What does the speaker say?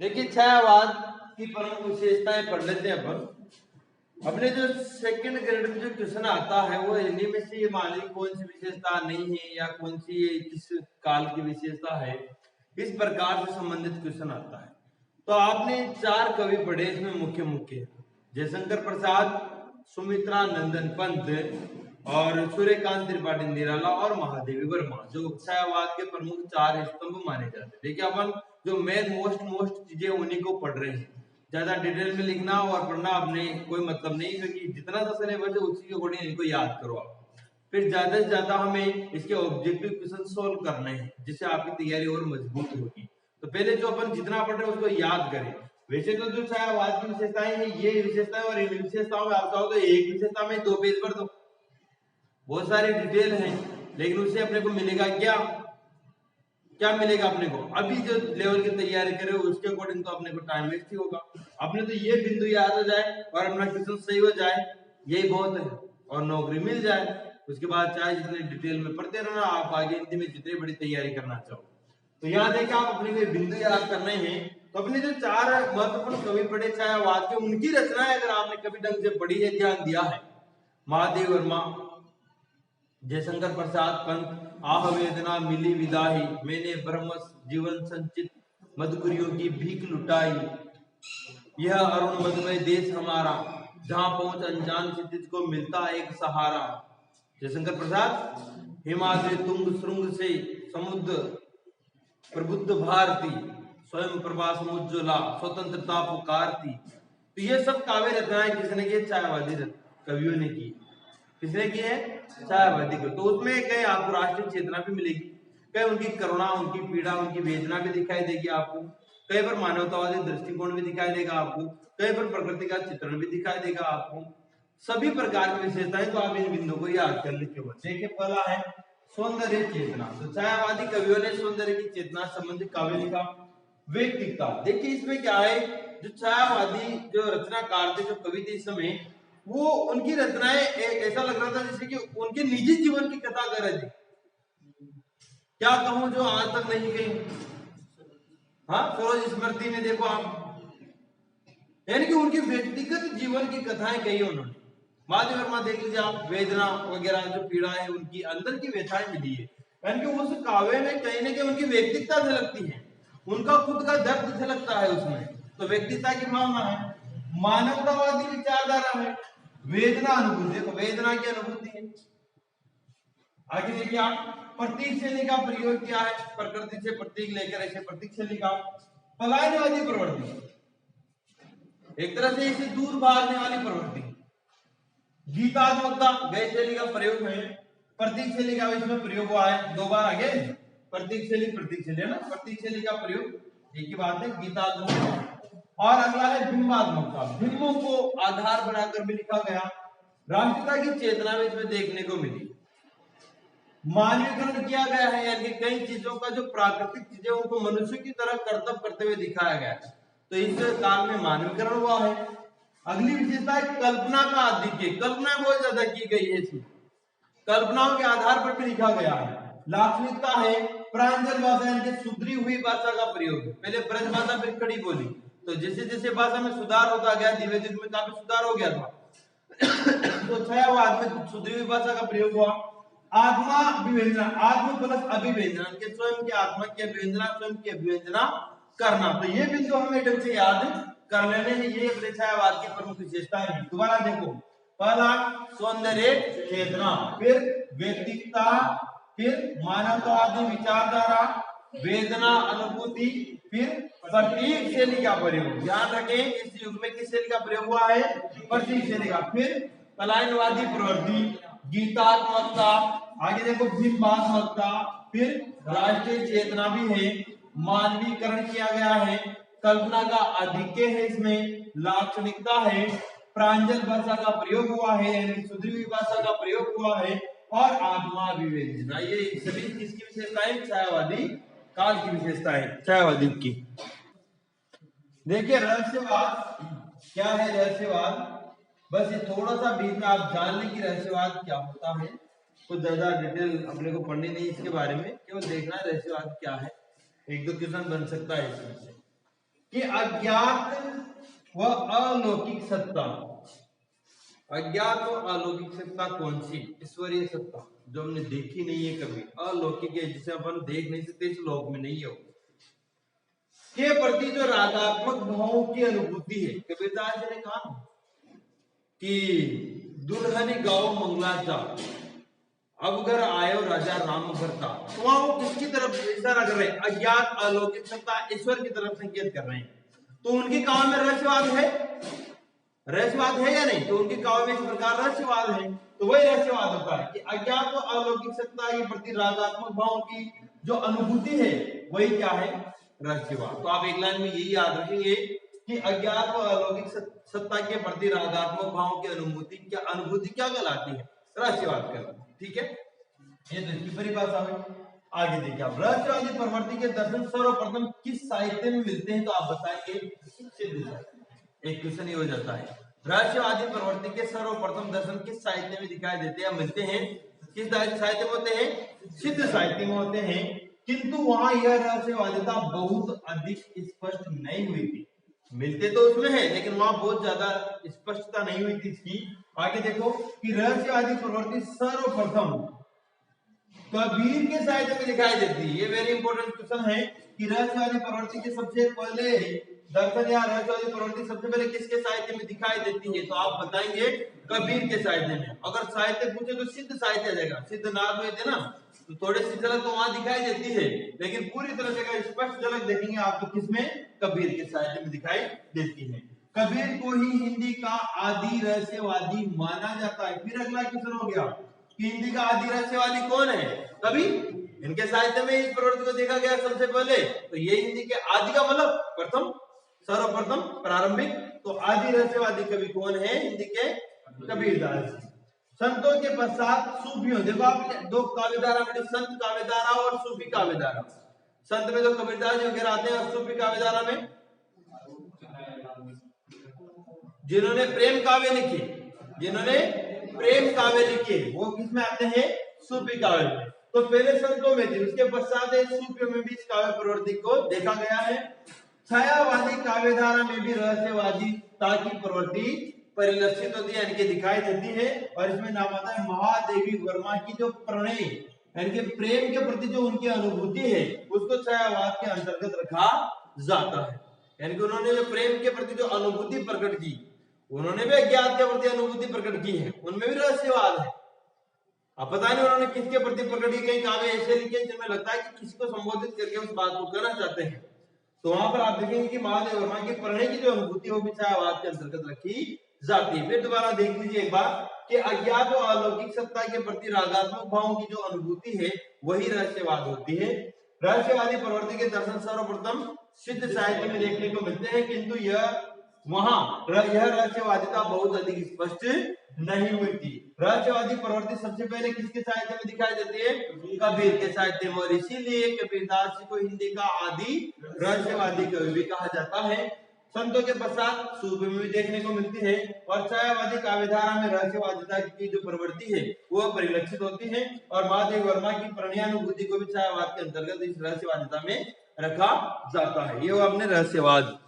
देखिए छायावाद की प्रमुख विशेषताएं पढ़ लेते हैं अपन। अपने जो सेकंड ग्रेड में जो क्वेश्चन आता है वो इन्हीं में से ये मान ली कौन सी विशेषता नहीं है या कौन सी ये किस काल की विशेषता है, इस प्रकार से संबंधित क्वेश्चन आता है। तो आपने 4 कवि पढ़े इसमें मुख्य मुख्य जयशंकर प्रसाद, सुमित्रा नंदन पंत और सूर्यकांत त्रिपाठी निराला और महादेवी वर्मा, जो छायावाद के प्रमुख 4 स्तंभ माने जाते हैं। देखिए अपन जो मेन मोस्ट चीजें उन्हीं को पढ़ रहे हैं। ज्यादा डिटेल में लिखना और पढ़ना अपने कोई मतलब नहीं, क्योंकि जितना सा सिलेबस है उसी के अकॉर्डिंग इनको याद करो आप। फिर ज्यादा से ज्यादा हमें इसके ऑब्जेक्टिव क्वेश्चन सोल्व करने हैं, जिससे आपकी तैयारी और मजबूत होगी। तो पहले जो अपन जितना पढ़ रहे हैं उसको याद करें। वैसे तो जो छायावाद की विशेषताएं हैं ये विशेषताएं, और इन विशेषताओं में आपका हो तो एक विशेषता में 2 पेज भर दो, बहुत सारी डिटेल है, लेकिन उससे अपने को मिलेगा क्या मिलेगा अपने को? अभी जो लेवल की तैयारी करे उसके अकॉर्डिंग तो अपने को टाइम वेस्ट ही होगा। अपने तो ये बिंदु याद हो जाए और अपना क्वेश्चन सही हो जाए, यही बहुत है, और नौकरी मिल जाए। उसके बाद चाहे जितने डिटेल में पढ़ते रहना, आप आगे हिंदी में जितनी बड़ी तैयारी करना चाहो। तो यहाँ देखिए आप अपने को बिंदु याद करने हैं। तो अपने जो 4 महत्वपूर्ण कवि पढ़े छायावाद के, उनकी रचनाएं अगर आपने कभी ढंग से पढ़ी है, ध्यान दिया है, महादेव वर्मा, जयशंकर प्रसाद पंत, आह वेदना मिली विदाई, मैंने ब्रह्म जीवन संचित, मधुकुरियों की भीख लुटाई, यह अरुण मधुमय देश हमारा, जहां पहुंच अनजान से तुझको मिलता एक सहारा। जयशंकर प्रसाद, हिमालय तुंग श्रृंग से समुद्र प्रबुद्ध भारती, स्वयं प्रभा समुज्ज्वला, स्वतंत्रता पुकारती। तो ये सब काव्य रचनाएं किसने की? छायावादी कवियों ने की। किसने की है? छायावादी को। तो उसमें कहीं आपको राष्ट्रीय चेतना भी मिलेगी, कहीं उनकी करुणा, उनकी पीड़ा, उनकी वेदना भी दिखाई देगी आपको, कहीं पर मानवतावादी दृष्टिकोण भी दिखाई देगा आपको, कहीं पर प्रकृति का चित्रण भी दिखाई देगा आपको, सभी प्रकार की विशेषताएं। तो आप इन बिंदुओं को याद कर लीजिए। देखिए पहला है सौंदर्य चेतना। तो छायावादी कवियों ने सौंदर्य की चेतना संबंधित काव्य लिखा। व्यक्तिकता, देखिए इसमें क्या है, जो छायावादी जो रचनाकार थे, जो कवि थे इस समय, वो उनकी रचनाएं ऐसा लग रहा था जैसे कि उनके निजी जीवन की कथा कर रहे थे। क्या कहूं जो आज तक नहीं गई। हाँ, सरोज स्मृति में देखो आप, यानी कि उनके व्यक्तिगत जीवन की कथाएं कही उन्होंने। महादेव वर्मा देख लीजिए आप, वेदना वगैरह जो पीड़ा है उनकी अंदर की व्यथाएं मिली है, यानी कि उस काव्य में कहीं ना कहीं उनकी व्यक्तिकता झलकती है, उनका खुद का दर्द झलकता है उसमें। तो व्यक्तिता की भावना है, मानवतावादी विचारधारा है, वेदना अनुभूति, देखो वेदना की अनुभूति है। आगे देखिए आप, प्रतीक शैली का प्रयोग किया है, प्रकृति से प्रतीक लेकर ऐसे प्रतीक शैली का। पलायनवादी प्रवृत्ति, एक तरह से इसे दूर भागने वाली प्रवृत्ति। गीतात्मकता, गय शैली का प्रयोग है, प्रतीक शैली का इसमें प्रयोग हुआ है 2 बार। आगे प्रतीक शैली है ना, प्रतीक शैली का प्रयोग एक ही बात है, गीतात्मकता। और अगला है बिंबात्मकता, बिंबों को आधार बनाकर भी लिखा गया। राष्ट्रीयता की चेतना में इसमें देखने को मिली। मानवीकरण किया गया है, यानी कई चीजों का जो प्राकृतिक चीजें उनको मनुष्य की तरह कर्तव्य करते हुए दिखाया गया है। तो इस काल में मानवीकरण हुआ है। अगली विशेषता है कल्पना का आधिक्य, कल्पना बहुत ज्यादा की गई है इसमें, कल्पनाओं के आधार पर भी लिखा गया है। लाक्षणिकता है प्रांजल भाषा, यानी कि सुधरी हुई भाषा का प्रयोग। पहले ब्रज भाषा फिर खड़ी बोली, तो जैसे जैसे भाषा में सुधार होता गया, धीरे धीरे में काफी सुधार हो गया था। तो छायावाद में सुधरी हुई भाषा का प्रयोग हुआ। आत्मा विवेचना, आत्म प्लस अभिव्यंजना, के स्वयं की आत्मा की अभिव्यंजना, स्वयं की अभिव्यंजना करना। तो ये बिंदु हमें ढंग से याद कर लेने हैं, ये अपने छायावाद की प्रमुख विशेषताएं हैं। दोबारा देखो, पहला सौंदर्य चेतना, फिर व्यक्तिकता, फिर मानवतावादी विचारधारा, वेदना अनुभूति, फिर प्रतीक शैली का प्रयोग। ध्यान रखें इस युग में किस शैली का प्रयोग हुआ है? प्रतीक शैली का। फिर पलायनवादी प्रवृत्ति, गीतात्मकता, आगे देखो बिंबात्मकता, फिर राष्ट्रीय चेतना भी है, मानवीकरण किया गया है, कल्पना का आधिक्य है, इसमें लाक्षणिकता है, प्रांजल भाषा का प्रयोग हुआ है, यानी सुधरी हुई भाषा का प्रयोग हुआ है, और आत्मा विवेचना। ये सभी किसकी विशेषताएं? छायावादी काल की विशेषताएं, छायावादी की। देखिए रहस्यवाद क्या है? रहस्यवाद बस ये थोड़ा सा बीच में आप जान लें कि रहस्यवाद क्या होता है। कुछ ज्यादा डिटेल अपने को पढ़नी नहीं इसके बारे में, केवल देखना है रहस्यवाद क्या है। 1-2 क्वेश्चन बन सकता है इसमें से। कि अज्ञात व अलौकिक सत्ता, अज्ञात और अलौकिक सत्ता कौन सी? ईश्वरीय सत्ता जो हमने देखी नहीं है कभी, अलौकिक है जिसे अपन देख नहीं सकते, इस लोक में नहीं हो, के प्रति जो रागात्मक भावों की अनुभूति है। कबीरदास जी ने कहा कि दुल्हनी गाओ मंगलाचा, अब घर आयो राजा राम भरता। तो वहां वो किसकी तरफ इशारा कर रहे हैं? अज्ञात अलौकिक सत्ता ईश्वर की तरफ संकेत कर रहे हैं। तो उनके काव्य में रहस्यवाद है, रहस्यवाद है या नहीं? तो उनके काव्य में इस प्रकार रहस्यवाद है, तो वही रहस्यवाद होता है कि अज्ञात और अलौकिक सत्ता के प्रति रागात्मक भावों की जो अनुभूति है वही क्या है? रहस्यवाद। तो आप एक लाइन में यही याद रखेंगे कि अज्ञात और अलौकिक सत्ता के प्रति रागात्मक भावों की अनुभूति क्या कहलाती है? रहस्यवाद कहलाती है। ठीक है, ये तो इसकी परिभाषा है। आगे देखिए आप, रहस्यवादी प्रवृत्ति के दर्शन सर्वप्रथम किस साहित्य में मिलते हैं? तो आप बताएंगे सिद्ध साहित्य। एक क्वेश्चन ये हो जाता है, रहस्यवादी प्रवृत्ति के सर्वप्रथम दर्शन किस साहित्य में दिखाई देते हैं, मिलते हैं? किस साहित्य में होते हैं? सिद्ध साहित्य में होते हैं। किंतु वहां यह रहस्यवादिता बहुत अधिक स्पष्ट नहीं हुई थी। मिलते तो उसमें है लेकिन वहां बहुत ज्यादा स्पष्टता नहीं हुई थी इसकी। आगे देखो कि रहस्यवादी प्रवृत्ति सर्वप्रथम कबीर के साहित्य में दिखाई देती है। ये वेरी इंपॉर्टेंट क्वेश्चन है कि रहस्यवादी प्रवृत्ति के सबसे पहले दर्शन या रहस्यवादी प्रवृत्ति सबसे पहले किसके साहित्य में दिखाई देती है? तो आप बताएंगे कबीर के साहित्य में। अगर साहित्य पूछे तो सिद्ध साहित्य आ जाएगा, सिद्ध नाथ हुए थे ना, तो थोड़ी सी झलक तो वहां दिखाई देती है, लेकिन पूरी तरह से अगर स्पष्ट झलक देखेंगे आप तो किसमें? कबीर के साहित्य में दिखाई देती है। कबीर को ही हिंदी का आदि रहस्यवादी माना जाता है। फिर अगला क्वेश्चन हो गया कि हिंदी का आदि रहस्यवादी कौन है? कबीर। इनके साहित्य में इस प्रवृत्ति को देखा गया सबसे पहले, तो ये हिंदी के आदि का मतलब प्रथम, सर्वप्रथम, प्रारंभिक। तो आदि रहस्यवादी कवि कौन है हिंदी के? कबीरदास जी। संतों के पश्चात सूफियों, देखो आप दो काव्यधारा में, संत काव्यधारा और सूफी काव्यधारा। संत में तो कबीरदास जी वगैरह आते हैं, और सूफी काव्यधारा में जिन्होंने प्रेम काव्य लिखे, जिन्होंने प्रेम काव्य लिखे वो किस में आते हैं? सूफी काव्य में। तो पहले संतों में थी, उसके पश्चात सूफियों में भी इस काव्य प्रवृत्ति को देखा गया है। छायावादी काव्यधारा में भी रहस्यवादिता की प्रवृत्ति परिलक्षित होती है, यानी दिखाई देती है। और इसमें नाम आता है महादेवी वर्मा की जो प्रणय यानी प्रेम के प्रति जो उनकी अनुभूति है उसको छायावाद के अंतर्गत रखा जाता है। यानी कि उन्होंने जो प्रेम के प्रति जो अनुभूति प्रकट की, उन्होंने भी अज्ञात के प्रति अनुभूति प्रकट की है, उनमें भी रहस्यवाद है। अब पता नहीं उन्होंने किसके प्रति प्रकट की, कहीं काव्य ऐसे लिखे जिनमें लगता है कि किसी को संबोधित करके उस बात को कहना चाहते हैं। तो वहां पर आप देखेंगे कि महादेव वर्मा की प्रणय की जो अनुभूति वो भी छायावाद के अंतर्गत रखी जाती है। फिर दोबारा देख लीजिए एक बार कि अज्ञात और अलौकिक सत्ता के प्रति रागात्मक भावों की जो अनुभूति है वही रहस्यवाद होती है। रहस्यवादी प्रवृत्ति के दर्शन सर्वप्रथम सिद्ध साहित्य में देखने को मिलते हैं, किंतु यह रहस्यवादिता बहुत अधिक स्पष्ट नहीं हुई थी। रहस्यवादी प्रवृत्ति सबसे पहले किसके साहित्य में दिखाई देती है? कबीर के साहित्य में, और इसीलिए कबीरदास जी को हिंदी का आदि रहस्यवादी कवि भी कहा जाता है। संतों के पश्चात सूफी में भी देखने को मिलती है, और छायावादी काव्यधारा में रहस्यवादिता की जो प्रवृत्ति है वो परिलक्षित होती है। और महादेव वर्मा की प्रणयानुभूति को भी छायावाद के अंतर्गत इस रहस्यवादिता में रखा जाता है। ये वो अपने रहस्यवाद